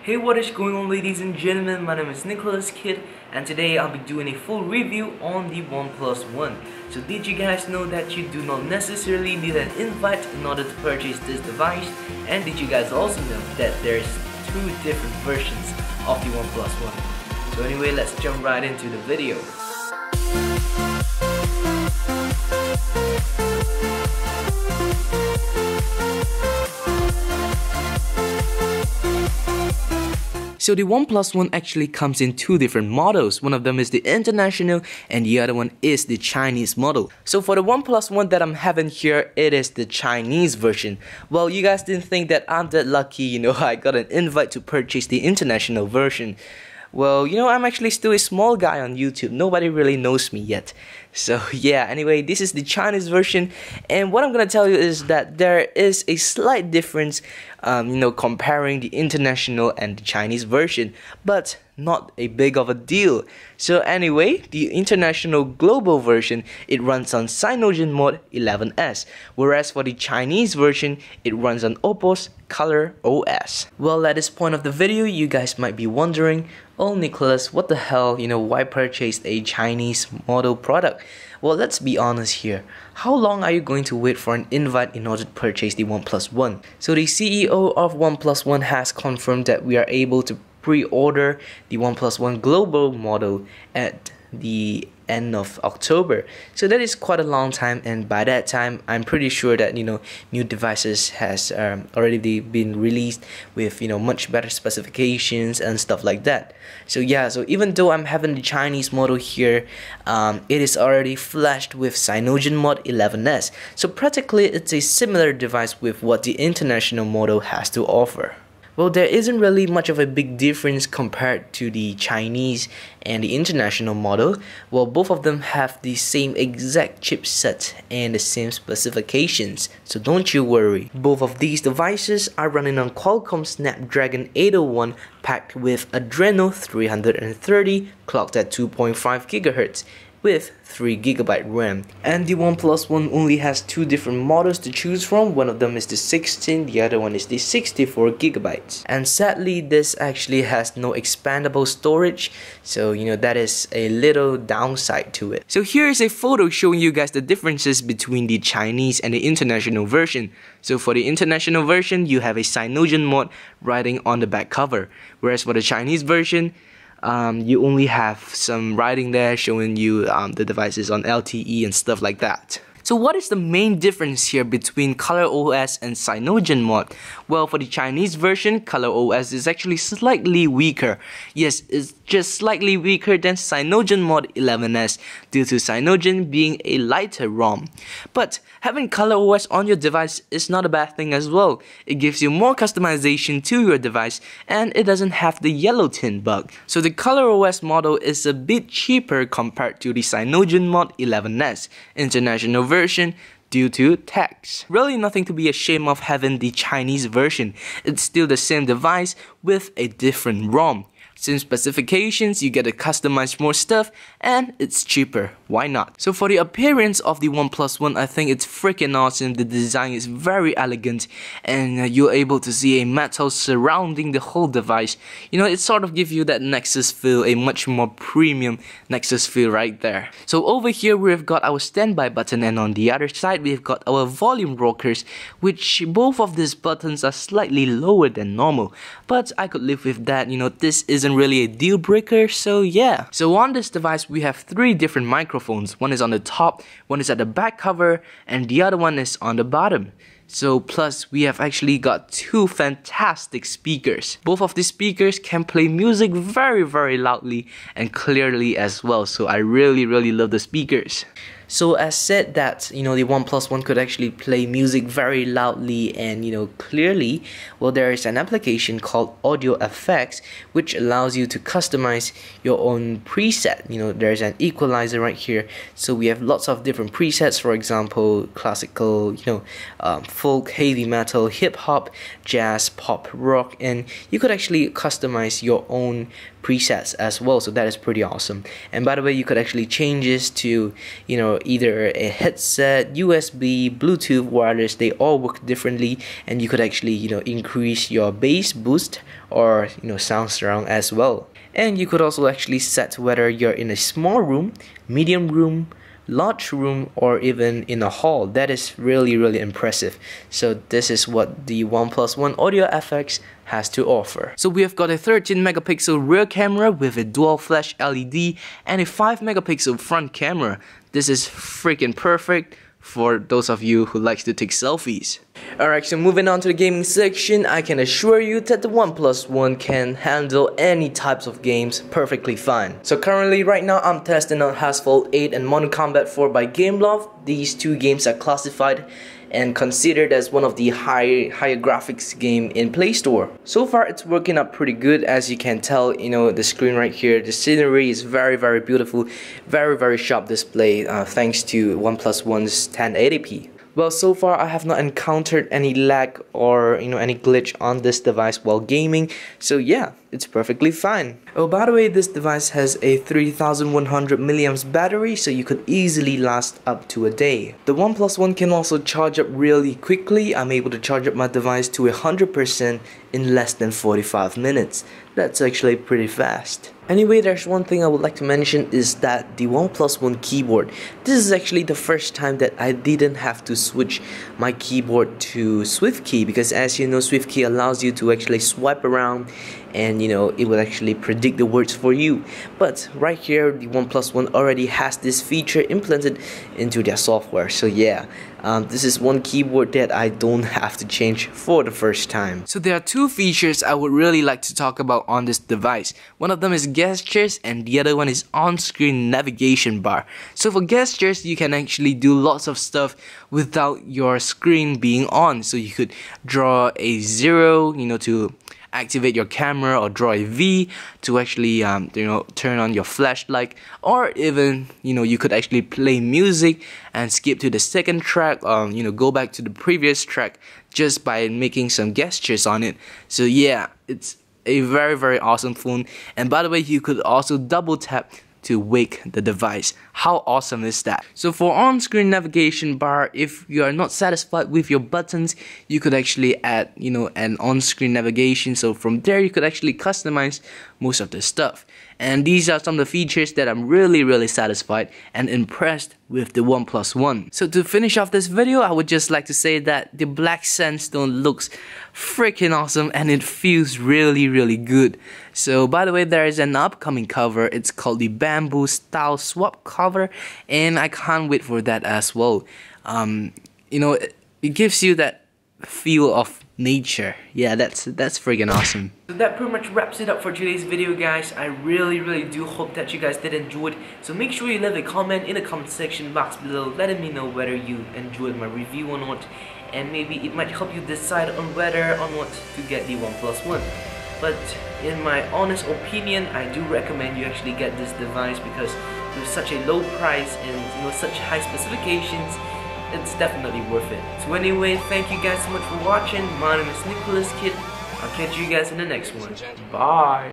Hey, what is going on, ladies and gentlemen? My name is KitKat, and today I'll be doing a full review on the OnePlus One. So did you guys know that you do not necessarily need an invite in order to purchase this device? And did you guys also know that there's two different versions of the OnePlus One? So anyway, let's jump right into the video. So the OnePlus One actually comes in two different models. One of them is the international and the other one is the Chinese model. So for the OnePlus One that I'm having here, it is the Chinese version. Well, you guys didn't think that I'm that lucky, I got an invite to purchase the international version. Well, I'm actually still a small guy on YouTube. Nobody really knows me yet. So yeah, anyway, this is the Chinese version, and what I'm gonna tell you is that there is a slight difference, comparing the international and the Chinese version, but not a big of a deal. So anyway, the international global version, it runs on Cyanogenmod 11S, whereas for the Chinese version, it runs on Oppo's Color OS. Well, at this point of the video, you guys might be wondering, oh Nicholas, what the hell, why purchase a Chinese model product? Well, let's be honest here. How long are you going to wait for an invite in order to purchase the OnePlus One? So the CEO of OnePlus One has confirmed that we are able to pre-order the OnePlus One global model at the end of October. So that is quite a long time, and by that time I'm pretty sure that new devices has already been released with much better specifications and stuff like that. So yeah, so even though I'm having the Chinese model here, it is already flashed with Cyanogenmod 11S. So practically it's a similar device with what the international model has to offer. Well, there isn't really much of a big difference compared to the Chinese and the international model. Well, both of them have the same exact chipset and the same specifications, so don't you worry. Both of these devices are running on Qualcomm Snapdragon 801 packed with Adreno 330 clocked at 2.5 GHz. With 3GB RAM. And the OnePlus One only has two different models to choose from. One of them is the 16, the other one is the 64GB. And sadly, this actually has no expandable storage, so that is a little downside to it. So here is a photo showing you guys the differences between the Chinese and the international version. So for the international version, you have a Cyanogenmod writing on the back cover, whereas for the Chinese version, you only have some writing there showing you the devices on LTE and stuff like that. So what is the main difference here between Color OS and Cyanogenmod? Well, for the Chinese version, Color OS is actually slightly weaker. Yes, it's just slightly weaker than Cyanogenmod 11S due to Cyanogen being a lighter ROM. But having Color OS on your device is not a bad thing as well. It gives you more customization to your device, and it doesn't have the yellow tint bug. So the Color OS model is a bit cheaper compared to the Cyanogenmod 11S international version due to tax. Really nothing to be ashamed of having the Chinese version. It's still the same device with a different ROM. Same specifications, you get to customize more stuff, and it's cheaper. Why not? So for the appearance of the OnePlus One, I think it's freaking awesome. The design is very elegant, and you're able to see a metal surrounding the whole device. It sort of gives you that Nexus feel, a much more premium Nexus feel right there. So over here we've got our standby button, and on the other side we've got our volume rockers, which both of these buttons are slightly lower than normal. But I could live with that. This isn't really a deal breaker, so yeah. So on this device we have three different microphones. One is on the top, one is at the back cover, and the other one is on the bottom. So plus we have actually got two fantastic speakers. Both of these speakers can play music very loudly and clearly as well, so I really love the speakers. So as said that, the OnePlus One could actually play music very loudly and, clearly, well, there is an application called Audio Effects which allows you to customize your own preset. There's an equalizer right here. So we have lots of different presets, for example, classical, folk, heavy metal, hip hop, jazz, pop, rock, and you could actually customize your own presets as well, so that is pretty awesome. And by the way, you could actually change this to either a headset, USB, Bluetooth, wireless. They all work differently, and you could actually increase your bass boost or sound surround as well. And you could also actually set whether you're in a small room, medium room, large room, or even in a hall. That is really impressive. So this is what the OnePlus One Audio FX has to offer. So we have got a 13 megapixel rear camera with a dual flash LED and a 5 megapixel front camera. This is freaking perfect for those of you who likes to take selfies. Alright, so moving on to the gaming section, I can assure you that the OnePlus One can handle any types of games perfectly fine. So currently right now I'm testing out Asphalt 8 and Modern Combat 4 by Gameloft. These two games are classified and considered as one of the higher graphics game in Play Store. So far it's working out pretty good. As you can tell, the screen right here, the scenery is very beautiful, very sharp display thanks to OnePlus One's 1080p. Well, so far I have not encountered any lag or any glitch on this device while gaming, so yeah, it's perfectly fine. Oh, by the way, this device has a 3100 milliamps battery, so you could easily last up to a day. The OnePlus One can also charge up really quickly. I'm able to charge up my device to 100% in less than 45 minutes. That's actually pretty fast. Anyway, there's one thing I would like to mention is that the OnePlus One keyboard. This is actually the first time that I didn't have to switch my keyboard to SwiftKey, because as you know, SwiftKey allows you to actually swipe around and it will actually predict the words for you. But right here, the OnePlus One already has this feature implemented into their software. So yeah, this is one keyboard that I don't have to change for the first time. So there are two features I would really like to talk about on this device. One of them is gestures and the other one is on-screen navigation bar. So for gestures, you can actually do lots of stuff without your screen being on. So you could draw a 0, to activate your camera, or draw a V to actually turn on your flashlight, or even you could actually play music and skip to the second track, or go back to the previous track just by making some gestures on it. So yeah, it's a very awesome phone. And by the way, you could also double tap to wake the device. How awesome is that? So for on-screen navigation bar, if you are not satisfied with your buttons, you could actually add an on-screen navigation. So from there you could actually customize most of the stuff. And these are some of the features that I'm really satisfied and impressed with the OnePlus One. So to finish off this video, I would just like to say that the black sandstone looks freaking awesome and it feels really good. So by the way, there is an upcoming cover. It's called the bamboo style swap cover, and I can't wait for that as well. It gives you that feel of nature. Yeah, that's freaking awesome. So that pretty much wraps it up for today's video, guys. I really do hope that you guys did enjoy it. So make sure you leave a comment in the comment section box below, letting me know whether you enjoyed my review or not, and maybe it might help you decide on whether or not to get the OnePlus One. But in my honest opinion, I do recommend you actually get this device, because with such a low price and such high specifications, it's definitely worth it. So anyway, thank you guys so much for watching. My name is Nicholas Kid. I'll catch you guys in the next one. Bye.